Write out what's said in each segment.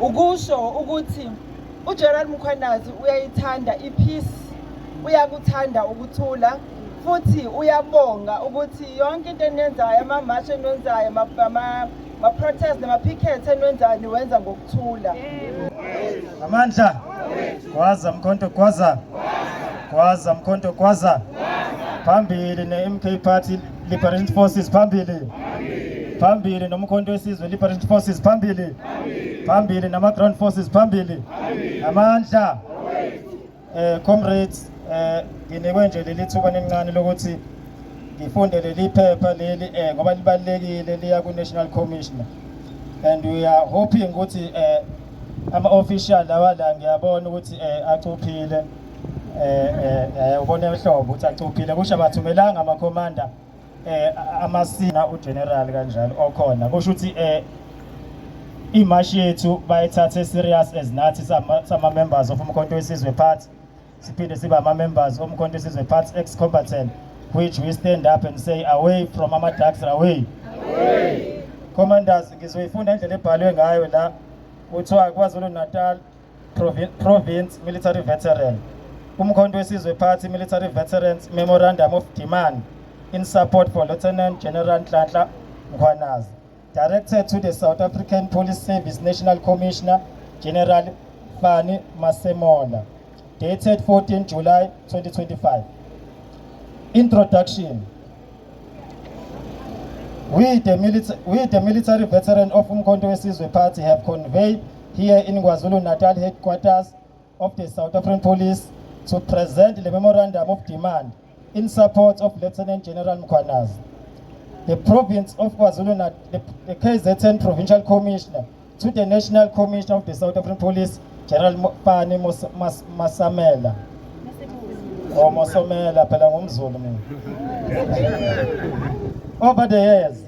ukusho ukuthi uGeneral Mkhwanazi uyayithanda ipeace, uyakuthanda ukuthula, futhi uyabonga ukuthi yonke into eniyenzayo, ama-march eniwenzayo, ama-protest nama-picket eniwenzayo niwenza ngokuthula. Amandla Gwaza Mkhonto Gwaza, Gwaza Mkhonto Gwaza, phambili ne-MK Party Liberation Forces phambili, phambili nomkhonto wesizwe Liberation Forces phambili, phambili nama-ground forces phambili. Amandla comrades, nginikwe nje leli thuba elincane lokuthi ngifunde leli phepha leli ngoba libalulekile liya ku-National Commissioner, and we are hoping ukuthi ama-official lawa la ngiyabona ukuthi acuphile, ubone ehlobo ukuthi acuphile, kusho abathumelanga amakhomanda amasina ugeneral kanjalo okhona, kusho ukuthi imashi yethu bayithathe serious as nathi sama members of umkhonto wesizwe party, siphinde sibe ama-members omkhonto wesizwe party ex-combatant, which we stand up and say away from ama-drugs, away. Commanders, ngizoyifunda indlela ebhalwe ngayo la, kuthiwa KwaZulu Natal Province Military Veteran, umkhonto wesizwe party Military Veterans Memorandum of Demand in support for Lieutenant General Nhlanhla Mkhwanazi, directed to the South African Police Service National Commissioner General Fani Masemola, dated 14 July 2025. Introduction. We the military veteran of Umkhonto wesizwe party have conveyed here in KwaZulu Natal headquarters of the South African Police to present the memorandum of demand in support of Lieutenant General Mkhwanazi. The province of KwaZulu Natal, the KZN Provincial Commissioner to the National Commissioner of the South African Police, General Fani Masamela. Oh, Masamela, phela ngumZulu mina. Over the years,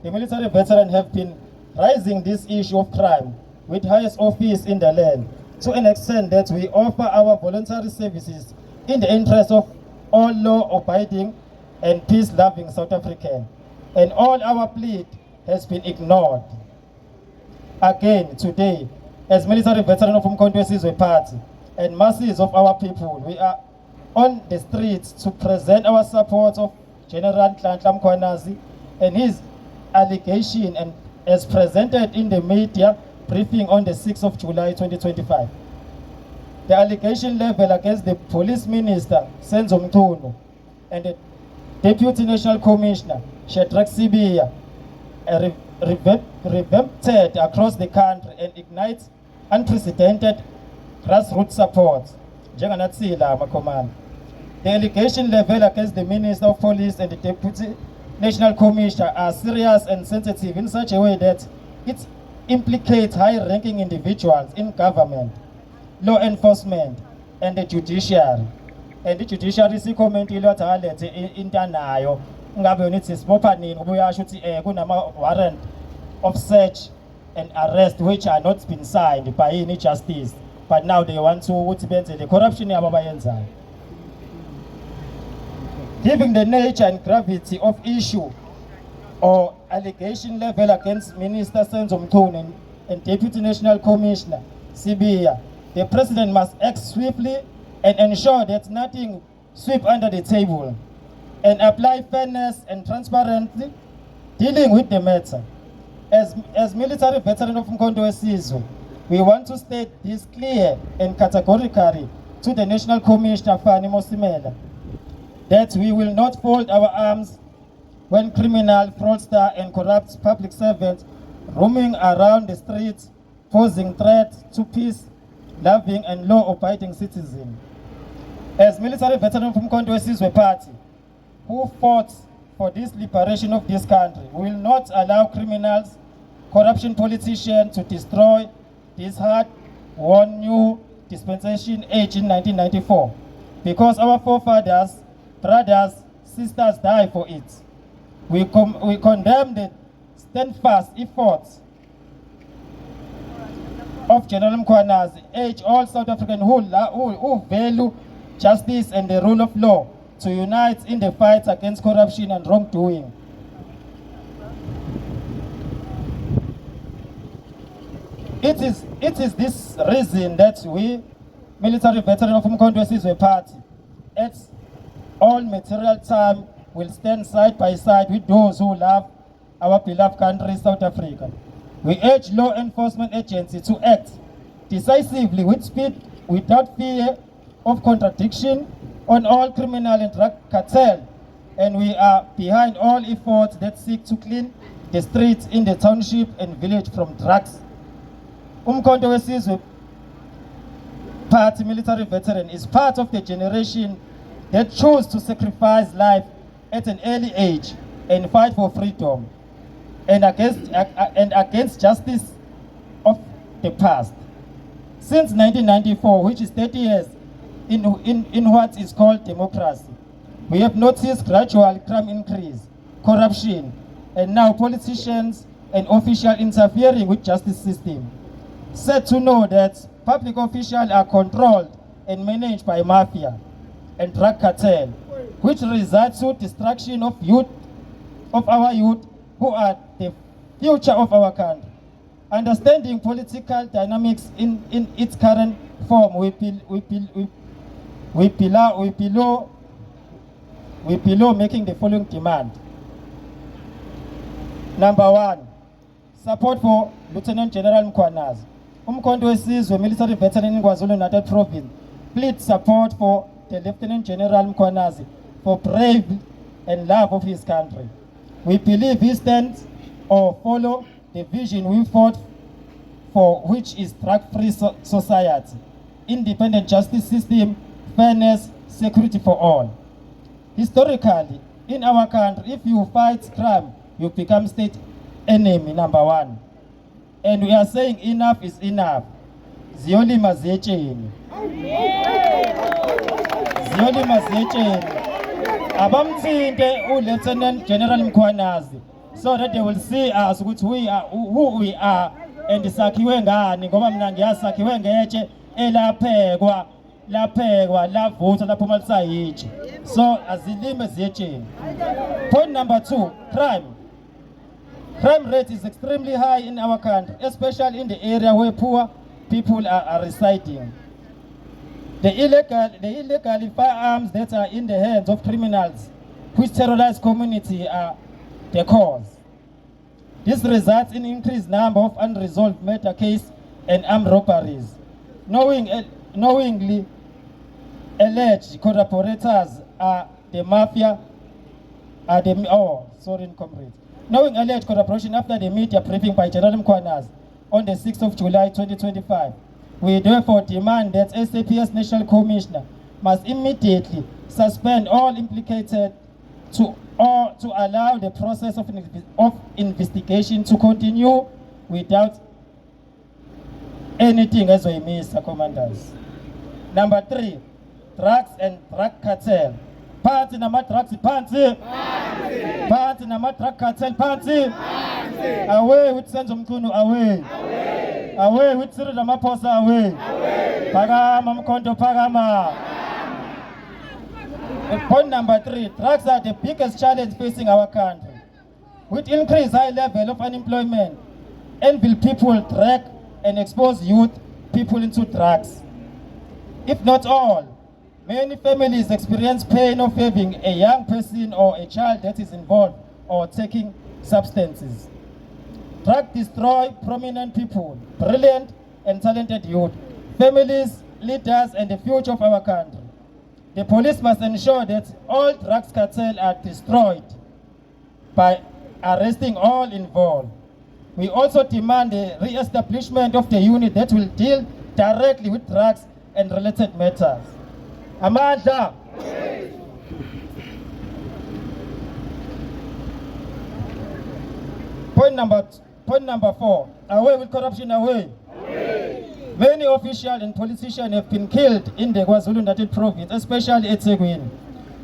the military veterans have been raising this issue of crime with highest office in the land, to an extent that we offer our voluntary services in the interest of all law-abiding and peace-loving South Africans. And all our plea has been ignored. Again, today, as military veterans of Umkhonto wesizwe party and masses of our people, we are on the streets to present our support of General Nhlanhla Mkhwanazi and his allegation, and as presented in the media briefing on the 6th of July 2025. The allegation level against the police minister, Senzo Mchunu, and the Deputy National Commissioner, Shadrack Sibiya, revamped across the country and ignites unprecedented grassroots support. The allegation level against the Minister of Police and the Deputy National Commissioner are serious and sensitive in such a way that it implicates high-ranking individuals in government, law enforcement, and the judiciary. And the judiciary comment intanayo ngabe unithi sibopha nini ubuyasho ukuthi kunama warrant of search and arrest which are not been signed by any justice, but now they want to ukuthi benze the corruption yabo abayenzayo. Given the nature and gravity of issue or allegation level against Minister Senzo Mchunu and Deputy National Commissioner Sibiya, the President must act swiftly and ensure that nothing sweep under the table, and apply fairness and transparency dealing with the matter. As military veteran of Umkhonto wesizwe, we want to state this clear and categorically to the National Commissioner Fani Masamela, that we will not fold our arms when criminal, fraudster, and corrupt public servants roaming around the streets, posing threats to peace-loving and law-abiding citizens. As military veterans from Umkhonto wesizwe party, who fought for this liberation of this country, we will not allow criminals, corruption politicians to destroy this hard-won new dispensation age in 1994, because our forefathers, brothers, sisters died for it. We condemn the steadfast efforts of General Mkhwanazi, urge all South Africans who value justice and the rule of law to unite in the fight against corruption and wrongdoing. It is this reason that we, military veteran of Umkhonto Wesizwe Party, at all material time will stand side by side with those who love our beloved country, South Africa. We urge law enforcement agencies to act decisively with speed, without fear of contradiction on all criminal and drug cartel, and we are behind all efforts that seek to clean the streets in the township and village from drugs. Umkhonto Wesizwe Party military veteran is part of the generation that chose to sacrifice life at an early age and fight for freedom and against justice of the past. Since 1994, which is 30 years in what is called democracy, we have noticed gradual crime increase, corruption, and now politicians and officials interfering with justice system. Sad to know that public officials are controlled and managed by mafia and drug cartel, which results to destruction of our youth who are the future of our country. Understanding political dynamics in its current form, we below making the following demand. Number 1, support for Lieutenant General Mkhwanazi. Umkhonto Wesizwe military veteran in KwaZulu-Natal province plead support for the Lieutenant General Mkhwanazi for brave and love of his country. We believe he stands or follow the vision we fought for, which is drug-free society, independent justice system, fairness, security for all. Historically, in our country, if you fight crime, you become state enemy, number 1. And we are saying enough is enough. Ziyolima ziyetsheni. Ziyolima ziyetsheni. Abamthinte uLieutenant General Mkhwanazi so that they will see us ukuthi who we are and sakhiwe ngani ngoba mina ngiyasakhiwe ngetshe elaphekwa lavuthwa laphuma lisayitshe. So azilime ziyetsheni. Point number 2, crime. Crime rate is extremely high in our country, especially in the area where poor people are residing. The illegal firearms that are in the hands of criminals which terrorize community are the cause. This results in increased number of unresolved murder cases and armed robberies. Knowingly alleged collaborators are the mafia, comrades. Knowing alleged collaboration after the media briefing by General Mkhwanazi on the 6th of July 2025, we therefore demand that SAPS National Commissioner must immediately suspend all implicated to allow the process of investigation to continue without anything as we miss, commanders. Number 3, drugs and drug cartel. Party nama drugs party. Party nama drug cartel party. Away with Senzo Mchunu, away. Away with Cyril Ramaphosa, away. Pagama Mkhonto, pagama. Point number 3, drugs are the biggest challenge facing our country. With increased high level of unemployment, envy people drag and expose youth people into drugs. If not all, many families experience pain of having a young person or a child that is involved or taking substances. Drugs destroy prominent people, brilliant and talented youth, families, leaders, and the future of our country. The police must ensure that all drugs cartels are destroyed by arresting all involved. We also demand the re-establishment of the unit that will deal directly with drugs and related matters. Amandla. Point number 4, away with corruption, away. Many officials and politicians have been killed in the KwaZulu-Natal province, especially eThekwini.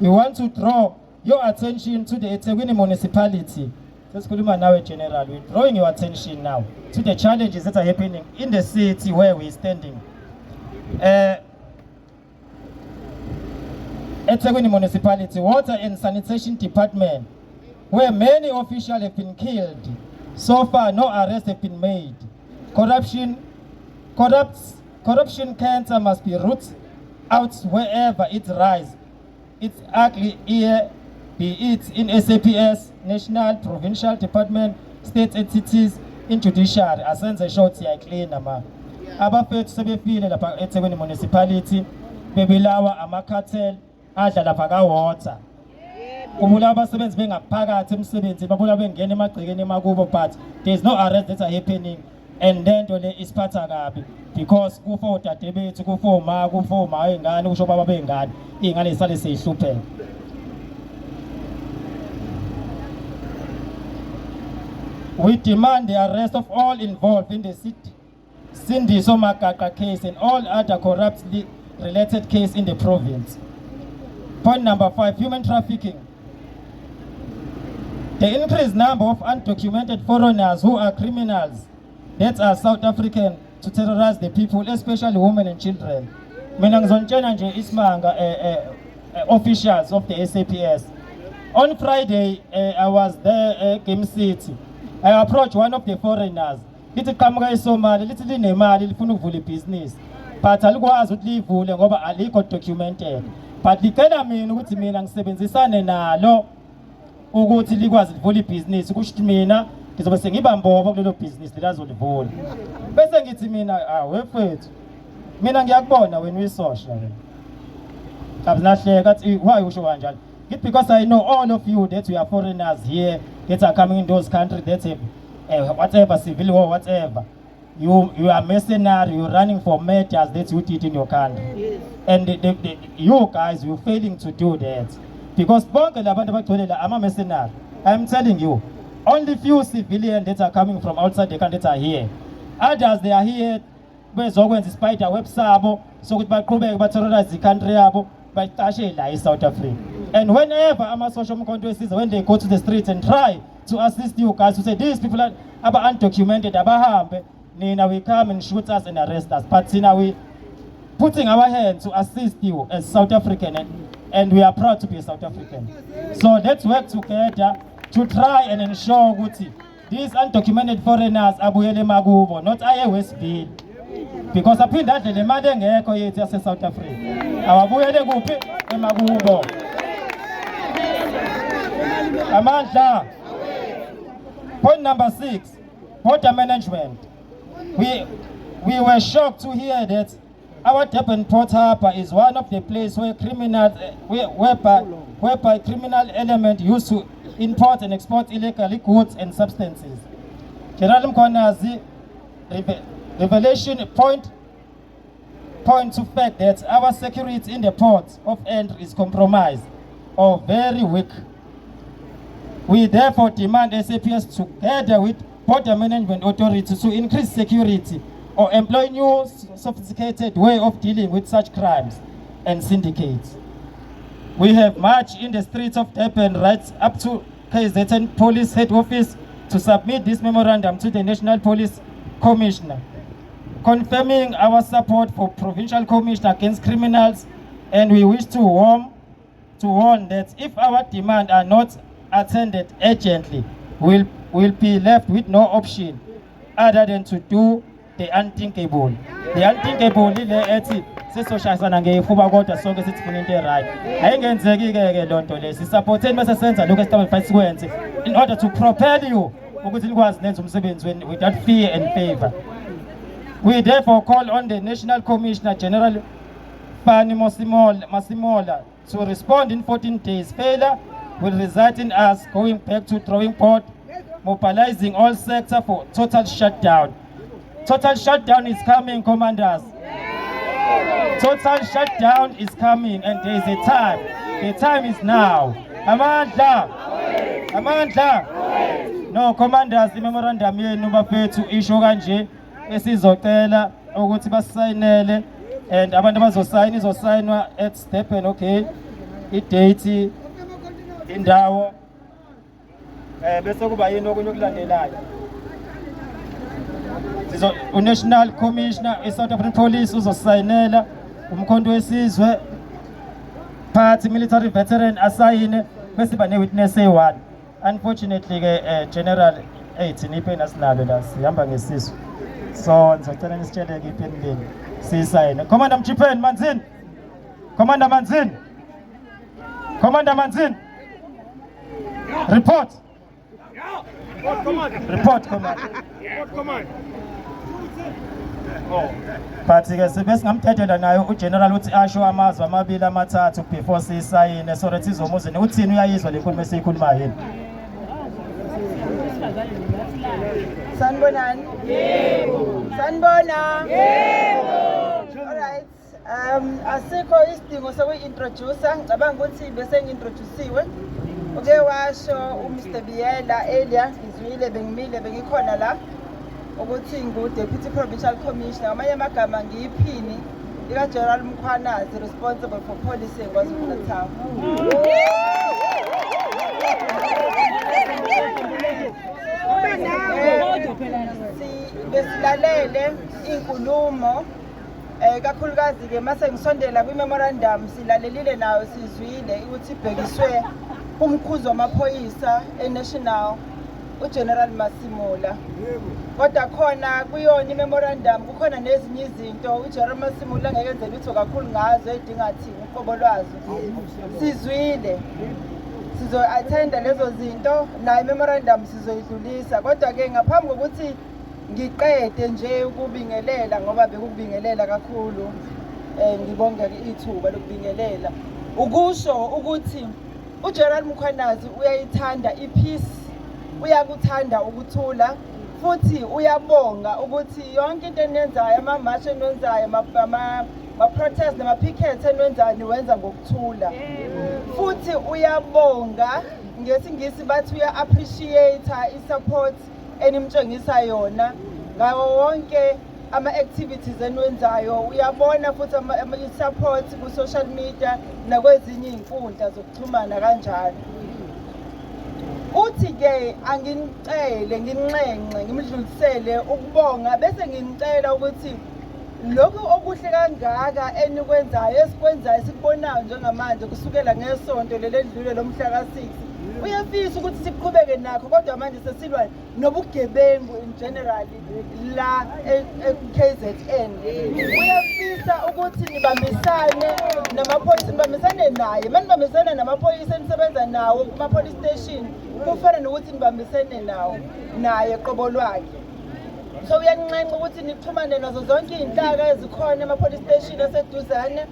We want to draw your attention to the eThekwini municipality. General, we're drawing your attention now to the challenges that are happening in the city where we're standing. eThekwini municipality, water and sanitation department, where many officials have been killed. So far, no arrests have been made. Corruption Corruption cancer must be rooted out wherever it rises. Its ugly ear, be it in SAPS, national, provincial department, state entities, in judiciary, asenze short siyayicleana ma. Abafethu sebefile lapha eThekwini municipality bebilawa ama-cartel adla lapha ka-water. Ubulawa abasebenzi bengaphakathi emsebenzini, babulawa bengena emagcekeni emakubo, but there is no arrest that are happening, and then nto le isiphatha kabi because kufa odade bethu, kufa oma, kufa oma ingane, kusho baba bengane, iy'ngane zisale seyihlupheka. We demand the arrest of all involved in the Sindiso Makaka case and all other corruptly related cases in the province. Point number 5, human trafficking. The increased number of undocumented foreigners who are criminals that are South African to terrorize the people, especially women and children. Mina ngizontshela nje isimanga officials of the SAPS. On Friday, I was there at Game City. I approached one of the foreigners. Lithi qhamuka eSomali, lithi linemali lifuna ukuvula ibhizinisi. But alikwazi ukuthi livule ngoba alikho documented. But licela mina ukuthi mina ngisebenzisane nalo ukuthi likwazi livula ibhizinisi. Kusho mina ngizobe sengiba mbobo kulelo bhizinisi lelazolivula. Bese ngithi mina wefethu. Mina ngiyakubona wena uyisosha wena. Abinahleka athi why usho kanjalo? Because I know all of you that we are foreigners here that are coming in those countries that have whatever civil war, whatever. You are mercenary, you're running for matters that you did in your country. Yes. And you guys, you're failing to do that. Because I'm a mercenary. I'm telling you, only few civilians that are coming from outside the country that are here. Others, they are here, despite our website, so we terrorize the country, by South Africa. And whenever I'm a social media, when they go to the streets and try to assist you guys to say these people are undocumented, Nina we come and shoot us and arrest us. But Nina we putting our hand to assist you as South African, and we are proud to be a South African. So let's work together to try and ensure Guti, these undocumented foreigners abuyele makubo, not aye Westfield. Because I think that the mother ngekho yethu yase South Africa. Awabuyele kuphi emakubo. Amandla. Point number 6, border management. We were shocked to hear that our Durban Port Harbour is one of the places where whereby criminal element used to import and export illegal goods and substances. General Mkhonazi revelation point to fact that our security in the port of entry is compromised or very weak. We therefore demand SAPS together with border management authorities to increase security or employ new sophisticated way of dealing with such crimes and syndicates. We have marched in the streets of Durban right up to KZN Police Head Office to submit this memorandum to the National Police Commissioner, confirming our support for Provincial Commission Against Criminals, and we wish to warn that if our demands are not attended urgently, we'll be left with no option other than to do the unthinkable. The unthinkable ile ethi sisoshayisana ngeyifuba kodwa sonke sithi funa into right. Ayingenzeki ke lonto lesi. Supporteni bese senza lokho esitaba fight sikwenze in order to propel you ukuthi likwazi nenza umsebenzi wenu without fear and favor. We therefore call on the National Commissioner General Fani Masimola to respond in 14 days. Failure will result in us going back to drawing board, mobilizing all sectors for total shutdown. Total shutdown is coming, commanders. Total shutdown is coming, and there is a time. The time is now. Amandla. No, commanders, the memorandum yenu bafethu isho kanje esizocela ukuthi basayinele, and abantu abazosayina izosayinwa at Durban, okay? I-date, indawo, bese kuba yini okunye okulandelayo. National Commissioner South African Police uzosayinela, umkhonto wesizwe, party military veteran asayine, bese ba ne-witness eyi-1. Unfortunately ke General 8 niphe nasinalo la sihamba ngesizwe. So ngizocela nisitsheleke iphenduleni siyisayine. Commander Mchipeni Manzini. Commander Manzini. Commander Manzini. Report. Report, Commander. But ke sibe singamthethela nayo uGeneral uthi asho amazwi amabili amathathu before siyisayine so that izomuzini uthini uyayizwa le nkulumo esiyikhulumayo yini. Sanibonani? Yebo. Sanibona? Yebo. All right. Asikho isidingo sokuyi-introducer. Ngicabanga ukuthi bese ngi-introduciwe. Uke washo uMr Biyela earlier ngizwile bengimile bengikhona la ukuthi ngu-Deputy Provincial Commissioner. Ngamanye amagama ngiyiphini lika-General Mkhwanazi responsible for policy eKwaZulu-Natal. Besilalele inkulumo kakhulukazi ke mase ngisondela kwi-memorandum silalelile nayo sizwile ukuthi ibhekiswe umkhuzi wamaphoyisa e-National uGeneral Masimula. Kodwa khona kuyona i-memorandum kukhona nezinye izinto uGeneral Masimula ngeke enze lutho kakhulu ngazo edinga thina uqobo lwazo. Sizwile sizo-attenda lezo zinto nayo i-memorandum sizoyidlulisa. Kodwa ke ngaphambi kokuthi ngiqede nje ukubingelela ngoba bekubingelela kakhulu ngibonga ithuba lokubingelela ukusho ukuthi uGeneral Mkhwanazi uyayithanda ipeace, uyakuthanda ukuthula futhi uyabonga ukuthi yonke into eniyenzayo ama-march eniwenzayo ama-protest nama-pickets eniwenzayo niwenza ngokuthula futhi uyabonga ngesingisi bathi uya-appreciate i-support enimtshengisa yona ngawo wonke ama-activities eniwenzayo. Uyabona futhi i-support ku-social media nakwezinye iy'nkundla zokuxhumana kanjalo. Uthi-ke anginicele nginxenxe ngimdlulisele ukubonga bese nginicela ukuthi lokhu okuhle kangaka enikwenzayo esikwenzayo sikubonayo njengamanje kusukela ngesonto leli edlule lomhla ka-6 uyafisa ukuthi siqhubeke nakho kodwa manje sesilwa nobugebengu in general la e-KZN. Uyafisa ukuthi nibambisane namaphoyisa nibambisane naye manibambisane namaphoyisa enisebenza nawo kuma-police station kufana nokuthi nibambisene nawo naye qobo lwakhe. So uyaninxenxa ukuthi nixhumane nazo zonke iy'nhlaka ezikhona ema-police station aseduzane.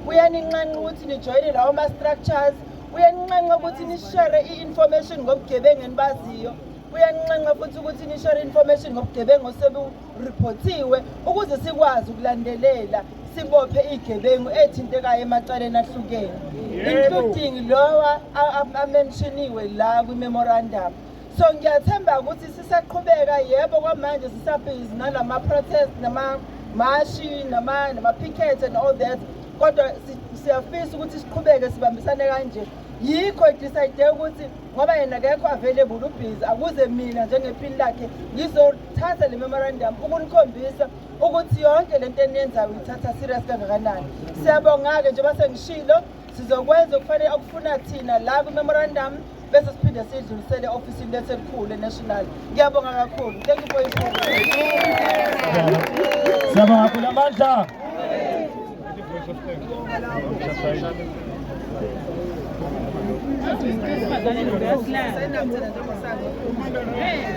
Uyaninxenxa ukuthi nijoyine lawo ma-structures. Uyaninxenxa ukuthi nishare i-information ngobugebengu enibaziyo. Uyaninxenxa futhi ukuthi nishare information ngobugebengu oseburiphothiwe ukuze sikwazi ukulandelela sibophe igebengu ethintekayo emacaleni ahlukene including lowa amenshiniwe la kwi-memorandum. So ngiyathemba ukuthi sisaqhubeka yebo kwamanje sisabhizi nalama-protest nama-mashi nama-pickets and all that kodwa siyafisa ukuthi siqhubeke sibambisane kanje. Yikho decide ukuthi ngoba yena akekho available ubhizi akuze mina njengephini lakhe ngizothatha le memorandum ukunikhombisa ukuthi yonke lento eniyenzayo uyithatha serious kangakanani. Siyabonga-ke njengoba sengishilo sizokwenza okufanele okufuna thina la kwi-memorandum bese siphinde siyidlulisele ofisini lethu elikhulu e-National. Ngiyabonga kakhulu. Thank you for your support. Siyabonga kakhulu amandla. Hey,